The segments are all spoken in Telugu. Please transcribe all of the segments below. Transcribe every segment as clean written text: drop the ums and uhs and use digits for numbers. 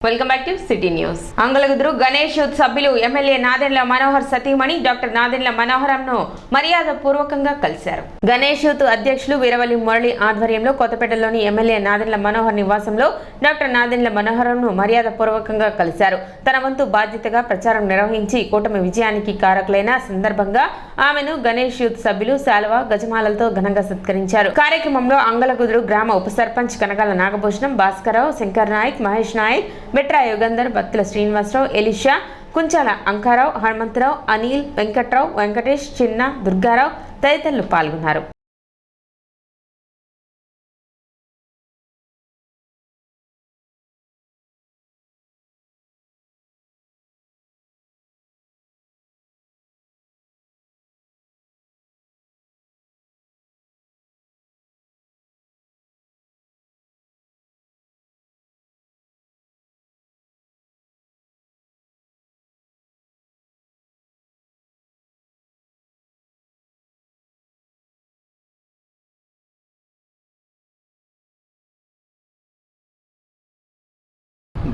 Welcome back to city news. Angalaguduru Ganesh youth సభ్యులు ఎమ్మెల్యే నాదెండ్ల మనోహర్ సతీమణి డాక్టర్ నాదెండ్ల మనోహరంను మర్యాద పూర్వకంగా కలిశారు. గణేష్ యూత్ అధ్యక్షులు వీరవల్లి మురళి ఆధ్వర్యంలో కొత్తపేటలోని ఎమ్మెల్యే నాదెండ్ల మనోహర్ నివాసంలో డాక్టర్ నాదెండ్ల మనోహరంను మర్యాద పూర్వకంగా కలిశారు. తన వంతు బాధ్యతగా ప్రచారం నిర్వహించి కూటమి విజయానికి కారకులైన సందర్భంగా ఆమెను గణేష్ యూత్ సభ్యులు శాలువ గజమాలలతో ఘనంగా సత్కరించారు. కార్యక్రమంలో అంగలగుదురు గ్రామ ఉప సర్పంచ్ కనకాల నాగభూషణం, భాస్కరరావు, శంకర్ నాయక్, మహేష్ నాయక్, మెట్రా యుగంధర్, బత్తుల శ్రీనివాసరావు, ఎలిషా, కుంచాల అంకారావు, హనుమంతరావు, అనిల్, వెంకట్రావు, వెంకటేష్, చిన్న, దుర్గారావు తదితరులు పాల్గొన్నారు.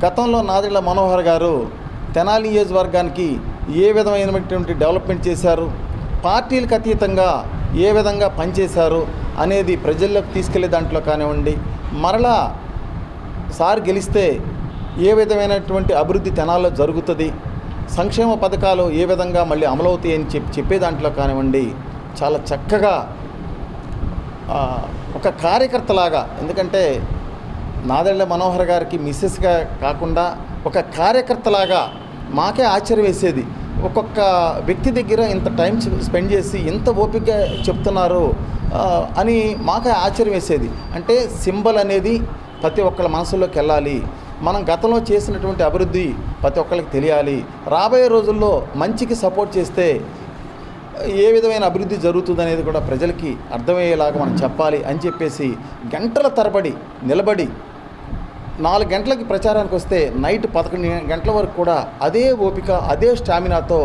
గతంలో నాదెండ్ల మనోహర్ గారు తెనాలి నియోజకవర్గానికి ఏ విధమైనటువంటి డెవలప్మెంట్ చేశారు, పార్టీలకు అతీతంగా ఏ విధంగా పనిచేశారు అనేది ప్రజల్లోకి తీసుకెళ్లే దాంట్లో కానివ్వండి, మరలా సార్ గెలిస్తే ఏ విధమైనటువంటి అభివృద్ధి తెనాల్లో జరుగుతుంది, సంక్షేమ పథకాలు ఏ విధంగా మళ్ళీ అమలవుతాయని చెప్పే దాంట్లో కానివ్వండి చాలా చక్కగా ఒక కార్యకర్తలాగా, ఎందుకంటే నాదెండ్ల మనోహర్ గారికి మిస్సెస్గా కాకుండా ఒక కార్యకర్తలాగా మాకే ఆశ్చర్యం వేసేది. ఒక్కొక్క వ్యక్తి దగ్గర ఇంత టైం స్పెండ్ చేసి ఇంత ఓపికగా చెప్తున్నారు అని మాకే ఆశ్చర్యం వేసేది. అంటే సింబల్ అనేది ప్రతి ఒక్కళ్ళ మనసులోకి వెళ్ళాలి, మనం గతంలో చేసినటువంటి అభివృద్ధి ప్రతి ఒక్కరికి తెలియాలి, రాబోయే రోజుల్లో మంచికి సపోర్ట్ చేస్తే ఏ విధమైన అభివృద్ధి జరుగుతుంది అనేది కూడా ప్రజలకి అర్థమయ్యేలాగా మనం చెప్పాలి అని చెప్పేసి గంటల తరబడి నిలబడి 4 గంటలకి ప్రచారానికి వస్తే నైట్ 11 గంటల వరకు కూడా అదే ఓపిక అదే స్టామినాతో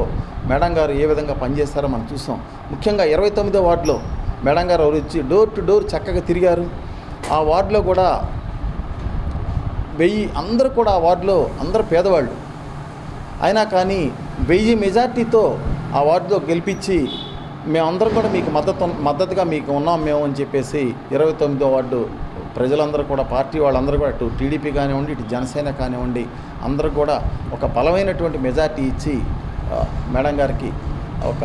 మేడం గారు ఏ విధంగా పనిచేస్తారో మనం చూసాం. ముఖ్యంగా 29వ వార్డులో మేడం గారు వచ్చి డోర్ టు డోర్ చక్కగా తిరిగారు. ఆ వార్డులో కూడా 1000 అందరూ కూడా ఆ వార్డులో అందరూ పేదవాళ్ళు అయినా కానీ 1000 మెజార్టీతో ఆ వార్డులో గెలిపించి మేమందరం కూడా మీకు మద్దతుగా మీకు ఉన్నాం మేము అని చెప్పేసి 29వ వార్డు ప్రజలందరూ కూడా పార్టీ వాళ్ళందరూ కూడా ఇటు టీడీపీ కానివ్వండి, ఇటు జనసేన కానివ్వండి, అందరూ కూడా ఒక బలమైనటువంటి మెజార్టీ ఇచ్చి మేడం గారికి ఒక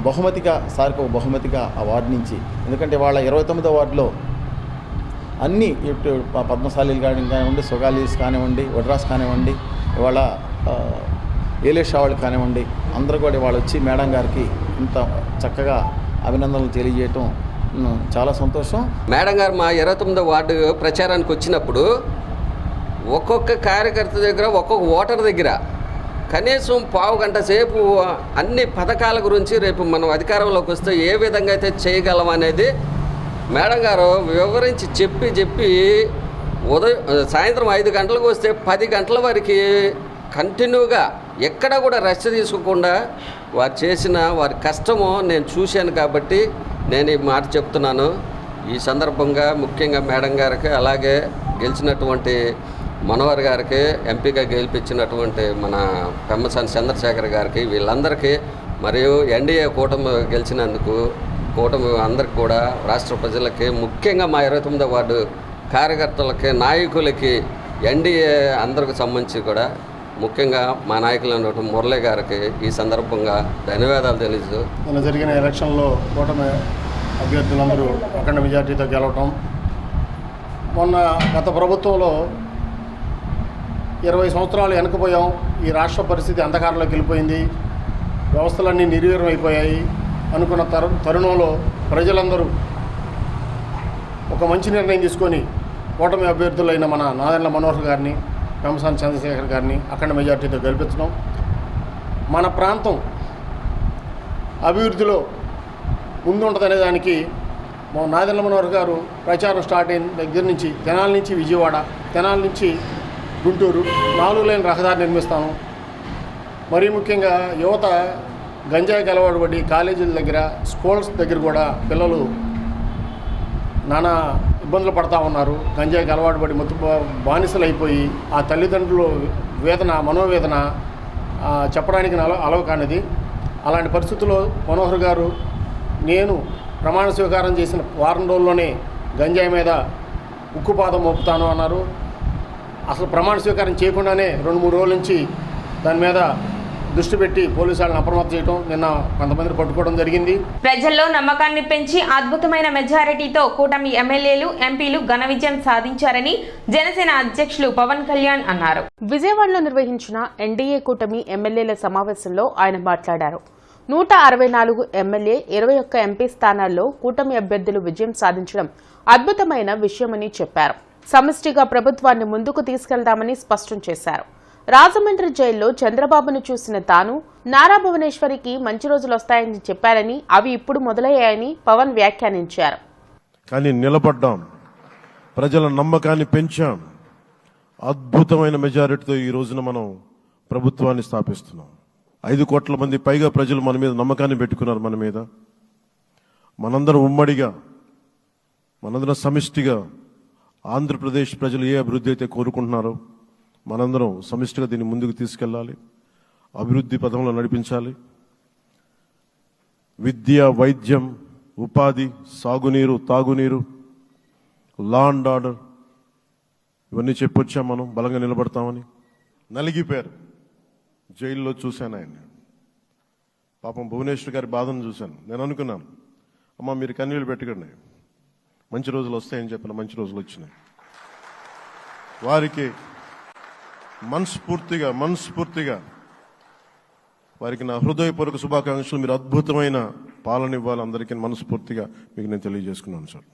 బహుమతిగా, సార్కి ఒక బహుమతిగా ఆ వార్డు నుంచి, ఎందుకంటే వాళ్ళ 29వ వార్డులో అన్నీ ఇటు పద్మశాలీలు కానివ్వండి, సుగాలీస్ కానివ్వండి, వడ్రాస్ కానివ్వండి, ఇవాళ ఏలేషా వాళ్ళు కానివ్వండి, అందరూ కూడా వాళ్ళు వచ్చి మేడం గారికి ఇంత చక్కగా అభినందనలు తెలియజేయటం చాలా సంతోషం. మేడం గారు మా 29వ వార్డు ప్రచారానికి వచ్చినప్పుడు ఒక్కొక్క కార్యకర్త దగ్గర, ఒక్కొక్క ఓటర్ దగ్గర కనీసం పావు గంట సేపు అన్ని పథకాల గురించి రేపు మనం అధికారంలోకి వస్తే ఏ విధంగా అయితే చేయగలం అనేది మేడం గారు వివరించి చెప్పి సాయంత్రం 5 గంటలకు వస్తే 10 గంటల వరకు కంటిన్యూగా ఎక్కడ కూడా రెస్ట్ తీసుకోకుండా వారు చేసిన వారి కష్టము నేను చూశాను కాబట్టి నేను ఈ మాట చెప్తున్నాను. ఈ సందర్భంగా ముఖ్యంగా మేడం గారికి, అలాగే గెలిచినటువంటి మనోహర్ గారికి, ఎంపీగా గెలిపించినటువంటి మన పెమ్మసాని చంద్రశేఖర్ గారికి, వీళ్ళందరికీ, మరియు ఎన్డీఏ కూటమి గెలిచినందుకు కూటమి అందరికి కూడా, రాష్ట్ర ప్రజలకి, ముఖ్యంగా మా 29వ వార్డు కార్యకర్తలకి, నాయకులకి, ఎన్డీఏ అందరికి సంబంధించి కూడా ముఖ్యంగా మా నాయకులు అన్నటువంటి మురళి గారికి ఈ సందర్భంగా ధన్యవాదాలు తెలుసు. నిన్న జరిగిన ఎలక్షన్లో కూటమి అభ్యర్థులందరూ అఖండ మెజార్టీతో గెలవటం, మొన్న గత ప్రభుత్వంలో 20 సంవత్సరాలు వెనకపోయాం, ఈ రాష్ట్ర పరిస్థితి అంధకారంలోకి వెళ్ళిపోయింది, వ్యవస్థలన్నీ నిర్వీర్యం అయిపోయాయి అనుకున్న తరుణంలో ప్రజలందరూ ఒక మంచి నిర్ణయం తీసుకొని కూటమి అభ్యర్థులైన మన నాదెండ్ల మనోహర్ గారిని, పెమ్మసాని చంద్రశేఖర్ గారిని అఖండ మెజార్టీతో గెలిపించడం, మన ప్రాంతం అభివృద్ధిలో ముందుంటుందనే దానికి మా నాదెండ్ల మనోహర్ గారు ప్రచారం స్టార్ట్ అయిన దగ్గర నుంచి తెనాలి నుంచి విజయవాడ, తెనాలి నుంచి గుంటూరు 4 లేన్ రహదారి నిర్మిస్తాను. మరీ ముఖ్యంగా యువత గంజాయికి అలవాటు పడి కాలేజీల దగ్గర, స్కూల్స్ దగ్గర కూడా పిల్లలు నానా ఇబ్బందులు పడతా ఉన్నారు. గంజాయికి అలవాటు పడి మత్తు బానిసలు అయిపోయి ఆ తల్లిదండ్రులు వేదన, మనోవేదన చెప్పడానికి అలవ కానిది. అలాంటి పరిస్థితుల్లో మనోహర్ గారు నేను ప్రమాణ స్వీకారం చేసిన వారం రోజుల్లోనే గంజాయి మీద ఉక్కుపాదం మోపుతాను అన్నారు. అసలు ప్రమాణ స్వీకారం చేయకుండానే 2-3 రోజుల నుంచి దాని మీద దృష్టి పెట్టి పోలీసు వాళ్ళని అప్రమత్తం చేయడం, నిన్న కొంతమందిని పట్టుకోవడం జరిగింది. ప్రజల్లో నమ్మకాన్ని పెంచి అద్భుతమైన మెజారిటీతో కూటమి ఎమ్మెల్యేలు, ఎంపీలు ఘన విజయం సాధించారని జనసేన అధ్యక్షులు పవన్ కళ్యాణ్ అన్నారు. విజయవాడలో నిర్వహించిన ఎన్డీఏ కూటమి ఎమ్మెల్యేల సమావేశంలో ఆయన మాట్లాడారు. 164 ఎమ్మెల్యే, 21 ఎంపీ స్థానాల్లో కూటమి అభ్యర్థులు విజయం సాధించడం అద్భుతమైన విషయమని చెప్పారు. సమిష్టిగా ప్రభుత్వాన్ని ముందుకు తీసుకెళ్తామని స్పష్టం చేశారు. రాజమండ్రి జైల్లో చంద్రబాబును చూసిన తాను నారా భువనేశ్వరికి మంచి రోజులు వస్తాయని చెప్పారని, అవి ఇప్పుడు మొదలయ్యాయని పవన్ వ్యాఖ్యానించారు. కానీ నిలబడ్డాం, ప్రజల నమ్మకాన్ని పెంచాం. అద్భుతమైన మెజారిటీతో ఈ రోజున మనం ప్రభుత్వాన్ని స్థాపిస్తున్నాం. 5 కోట్ల మంది పైగా ప్రజలు మన మీద నమ్మకాన్ని పెట్టుకున్నారు. మన మీద మనందరం ఉమ్మడిగా, మనందరం సమిష్టిగా ఆంధ్రప్రదేశ్ ప్రజలు ఏ అభివృద్ధి అయితే కోరుకుంటున్నారో మనందరం సమిష్టిగా దీన్ని ముందుకు తీసుకెళ్లాలి, అభివృద్ధి పథంలో నడిపించాలి. విద్య, వైద్యం, ఉపాధి, సాగునీరు, తాగునీరు, లా అండ్ ఆర్డర్ ఇవన్నీ చెప్పొచ్చాం. మనం బలంగా నిలబడతామని. నలిగిపోయారు. జైల్లో చూశాను ఆయన్ని. పాపం భువనేశ్వర్ గారి బాధను చూశాను. నేను అనుకున్నాను, అమ్మ మీరు కన్నీళ్ళు పెట్టకండి, మంచి రోజులు వస్తాయని చెప్పిన మంచి రోజులు వచ్చినాయి. వారికి మనస్ఫూర్తిగా వారికి నా హృదయపూర్వక శుభాకాంక్షలు. మీరు అద్భుతమైన పాలన ఇవ్వాలి అందరికీ మనస్ఫూర్తిగా మీకు నేను తెలియజేసుకున్నాను సార్.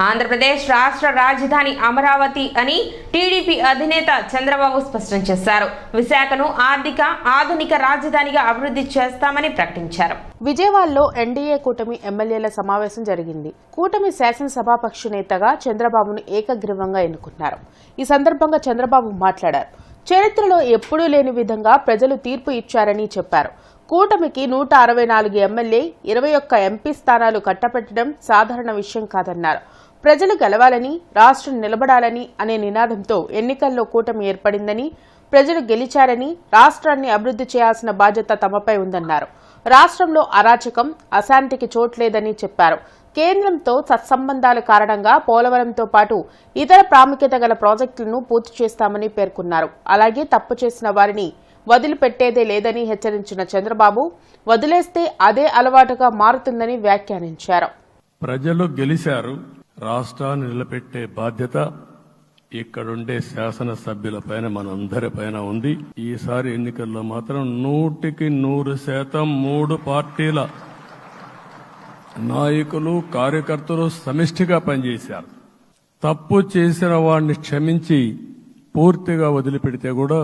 ఆంధ్రప్రదేశ్ రాష్ట్ర రాజధాని అమరావతి అని టీడీపీ అధినేత చంద్రబాబు స్పష్టం చేశారు. విశాఖను ఆధునిక రాజధానిగా అభివృద్ధి చేస్తామని ప్రకటించారు. విజయవాడలో ఎన్డీఏ కూటమి ఎమ్మెల్యేల సమావేశం జరిగింది. కూటమి శాసనసభాపక్ష నేతగా చంద్రబాబును ఏకగ్రీవంగా ఎన్నుకున్నారు. ఈ సందర్భంగా చంద్రబాబు మాట్లాడారు. చరిత్రలో ఎప్పుడూ లేని విధంగా ప్రజలు తీర్పు ఇచ్చారని చెప్పారు. కూటమికి 164 ఎమ్మెల్యే, 21 ఎంపీ స్థానాలు కట్టపెట్టడం సాధారణ విషయం కాదన్నారు. ప్రజలు గెలవాలని, రాష్ట్రం నిలబడాలని అనే నినాదంతో ఎన్నికల్లో కూటమి ఏర్పడిందని, ప్రజలు గెలిచారని, రాష్ట్రాన్ని అభివృద్ధి చేయాల్సిన బాధ్యత తమపై ఉందన్నారు. రాష్ట్రంలో అరాచకం, అశాంతికి చోట్లేదని చెప్పారు. కేంద్రంతో సత్సంబంధాల కారణంగా పోలవరంతో పాటు ఇతర ప్రాముఖ్యత గల ప్రాజెక్టులను పూర్తి చేస్తామని పేర్కొన్నారు. అలాగే తప్పు చేసిన వారిని వదిలిపెట్టేదే లేదని హెచ్చరించిన చంద్రబాబు, వదిలేస్తే అదే అలవాటుగా మారుతుందని వ్యాఖ్యానించారు. ప్రజలు గెలిచారు, రాష్ట్రాన్ని నిలబెట్టే బాధ్యత ఇక్కడుండే శాసనసభ్యులపైన, మనందరిపైన ఉంది. ఈసారి ఎన్నికల్లో మాత్రం 100% 3 పార్టీల నాయకులు, కార్యకర్తలు సమిష్టిగా పనిచేశారు. తప్పు చేసిన వాడిని క్షమించి పూర్తిగా వదిలిపెడితే కూడా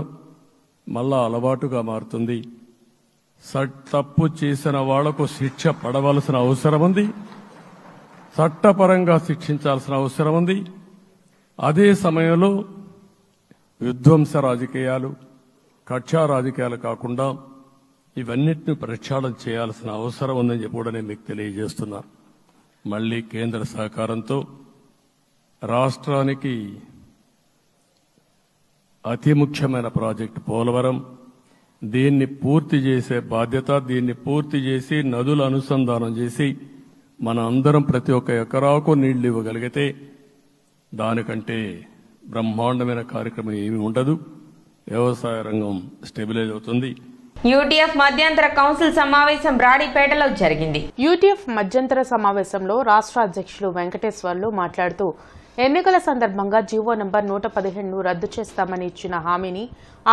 మళ్ళా అలవాటుగా మారుతుంది. తప్పు చేసిన వాళ్లకు శిక్ష పడవలసిన అవసరం ఉంది, చట్టపరంగా శిక్షించాల్సిన అవసరం ఉంది. అదే సమయంలో విధ్వంస రాజకీయాలు, కక్షా రాజకీయాలు కాకుండా ఇవన్నిటిని ప్రక్షాళన చేయాల్సిన అవసరం ఉందని చెప్పి కూడా నేను మీకు తెలియజేస్తున్నా. మళ్లీ కేంద్ర సహకారంతో రాష్ట్రానికి అతి ముఖ్యమైన ప్రాజెక్టు పోలవరం, దీన్ని పూర్తి చేసే బాధ్యత, దీన్ని పూర్తి చేసి నదుల అనుసంధానం చేసి మన అందరం ప్రతి ఒక్క ఎకరాకు నీళ్లు ఇవ్వగలిగితే దానికంటే బ్రహ్మాండమైన కార్యక్రమం ఏమీ ఉండదు. వ్యవసాయ రంగం స్టెబిలైజ్ అవుతుంది. యూటీఎఫ్ మధ్యంతర కౌన్సిల్ సమావేశం బ్రాడీపేటలో జరిగింది. యూటీఎఫ్ మధ్యంతర సమావేశంలో రాష్ట్ర అధ్యక్షులు వెంకటేశ్వర్లు మాట్లాడుతూ ఎన్నికల సందర్భంగా జీవో నంబర్ 117ను రద్దు చేస్తామని ఇచ్చిన హామీని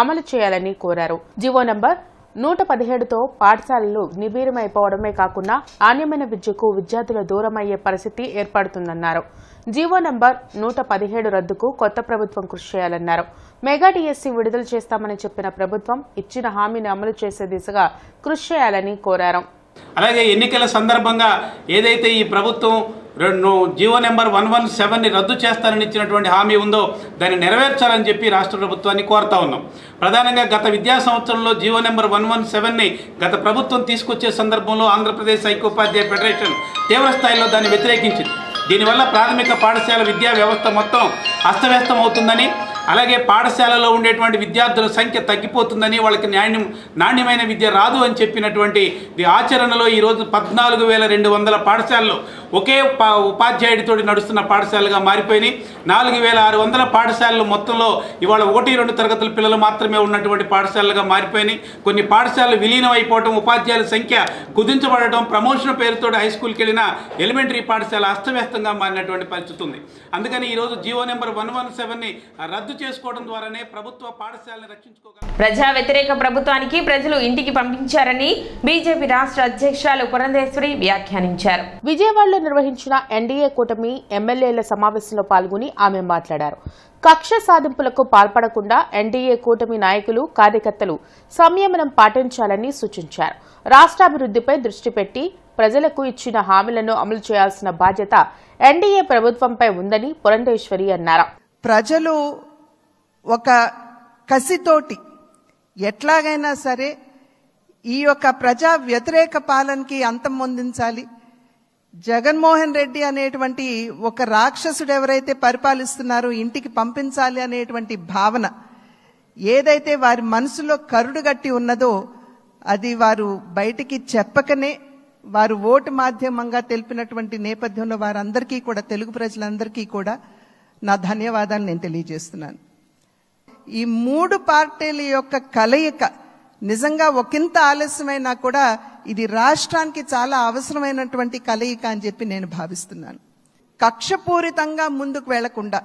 అమలు చేయాలని కోరారు. జీవో నంబర్ 117తో పాఠశాలలు నిర్వీర్యమైపోవడమే కాకుండా నాణ్యమైన విద్యకు విద్యార్థుల దూరమయ్యే పరిస్థితి ఏర్పడుతుందన్నారు. జీవో నంబర్ 117 రద్దుకు కొత్త ప్రభుత్వం కృషి చేయాలన్నారు. మెగా డిఎస్సీ విడుదల చేస్తామని చెప్పిన ప్రభుత్వం ఇచ్చిన హామీని అమలు చేసే దిశగా కృషి చేయాలని కోరారు. అలాగే ఎన్నికల సందర్భంగా ఏదైతే ఈ ప్రభుత్వం జీవో నెంబర్ 117ని రద్దు చేస్తానని ఇచ్చినటువంటి హామీ ఉందో దాన్ని నెరవేర్చాలని చెప్పి రాష్ట్ర ప్రభుత్వాన్ని కోరుతా ఉన్నాం. ప్రధానంగా గత విద్యా సంవత్సరంలో జీవో నెంబర్ 117ని గత ప్రభుత్వం తీసుకొచ్చే సందర్భంలో ఆంధ్రప్రదేశ్ ఐక్యోపాధ్యాయ ఫెడరేషన్ తీవ్ర స్థాయిలో దాన్ని వ్యతిరేకించింది. దీనివల్ల ప్రాథమిక పాఠశాల విద్యా వ్యవస్థ మొత్తం అస్తవ్యస్తం అవుతుందని, అలాగే పాఠశాలలో ఉండేటువంటి విద్యార్థుల సంఖ్య తగ్గిపోతుందని, వాళ్ళకి నాణ్యమైన విద్య రాదు అని చెప్పినటువంటి ఆచరణలో ఈరోజు 14,200 పాఠశాలలు ఒకే ఉపాధ్యాయుడితోటి నడుస్తున్న పాఠశాలగా మారిపోయినాయి. 4,600 పాఠశాలలు మొత్తంలో ఇవాళ 1-2 తరగతుల పిల్లలు మాత్రమే ఉన్నటువంటి పాఠశాలలుగా మారిపోయినాయి. కొన్ని పాఠశాలలు విలీనం అయిపోవడం, ఉపాధ్యాయుల సంఖ్య కుదించబడటం, ప్రమోషన్ పేరుతో హై స్కూల్కి వెళ్ళిన ఎలిమెంటరీ పాఠశాల అస్తవ్యస్తంగా మారినటువంటి పరిస్థితి ఉంది. అందుకని ఈరోజు జీవో నెంబర్ 117ని రద్దు చేసుకోవడం ద్వారానే ప్రభుత్వ పాఠశాలను రక్షించుకోగలరు. ప్రజా వ్యతిరేక ప్రభుత్వానికి ప్రజలు ఇంటికి పంపించారని బీజేపీ రాష్ట్ర అధ్యక్షురాలు పురంధేశ్వరి వ్యాఖ్యానించారు. విజయవాడలో నిర్వహించిన ఎన్డీఏ కూటమి ఎమ్మెల్యేల సమావేశంలో పాల్గొని ఆమె మాట్లాడారు. కక్ష సాధింపులకు పాల్పడకుండా ఎన్డీఏ కూటమి నాయకులు, కార్యకర్తలు సంయమనం పాటించాలని సూచించారు. రాష్ట్రాభివృద్ధిపై దృష్టి పెట్టి ప్రజలకు ఇచ్చిన హామీలను అమలు చేయాల్సిన బాధ్యత ఎన్డీఏ ప్రభుత్వంపై ఉందని పురంధేశ్వరి అన్నారు. ప్రజలు ఒక కసితోటి ఎట్లాగైనా సరే ఈ యొక్క ప్రజా వ్యతిరేక పాలనకి అంతం పొందించాలి. జగన్మోహన్ రెడ్డి అనేటువంటి ఒక రాక్షసుడు ఎవరైతే పరిపాలిస్తున్నారో ఇంటికి పంపించాలి అనేటువంటి భావన ఏదైతే వారి మనసులో కరుడుగట్టి ఉన్నదో అది వారు బయటికి చెప్పకనే వారు ఓటు మాధ్యమంగా తెలిపినటువంటి నేపథ్యంలో వారందరికీ కూడా, తెలుగు ప్రజలందరికీ కూడా నా ధన్యవాదాలు నేను తెలియజేస్తున్నాను. ఈ 3 పార్టీల యొక్క కలయిక నిజంగా ఒకంత ఆలస్యమైనా కూడా ఇది రాష్ట్రానికి చాలా అవసరమైనటువంటి కలయిక అని చెప్పి నేను భావిస్తున్నాను. కక్షపూరితంగా ముందుకు వెళ్లకుండా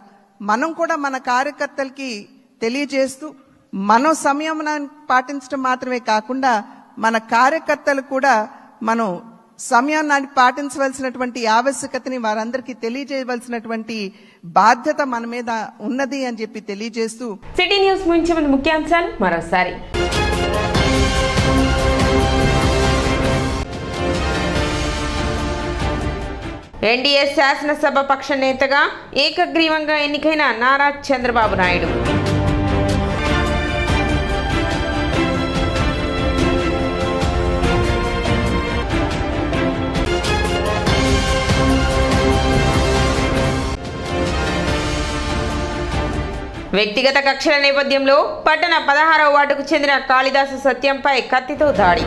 మనం కూడా మన కార్యకర్తలకి తెలియజేస్తూ మనం సంయమనాన్ని పాటించడం మాత్రమే కాకుండా మన కార్యకర్తలు కూడా మనం సమయాన్ని పాటించవలసినటువంటి ఆవశ్యకతని వారందరికీ తెలియజేయవలసినటువంటి బాధ్యత మన మీద ఉన్నది అని చెప్పి తెలియజేస్తూ సిటీ న్యూస్ ముందు ముఖ్యాంశాలు మరోసారి. ఎన్డీఏ శాసనసభ పక్ష నేతగా ఏకగ్రీవంగా ఎన్నికైన నారా చంద్రబాబు నాయుడు. వ్యక్తిగత కక్షల నేపథ్యంలో పట్టణ 16వ వార్డుకు చెందిన కాళిదాసు సత్యంపై కత్తితో దాడి.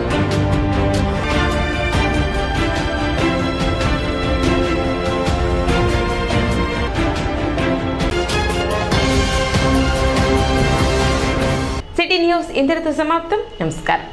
సిటీ న్యూస్ ఇంతటితో సమాప్తం. నమస్కారం.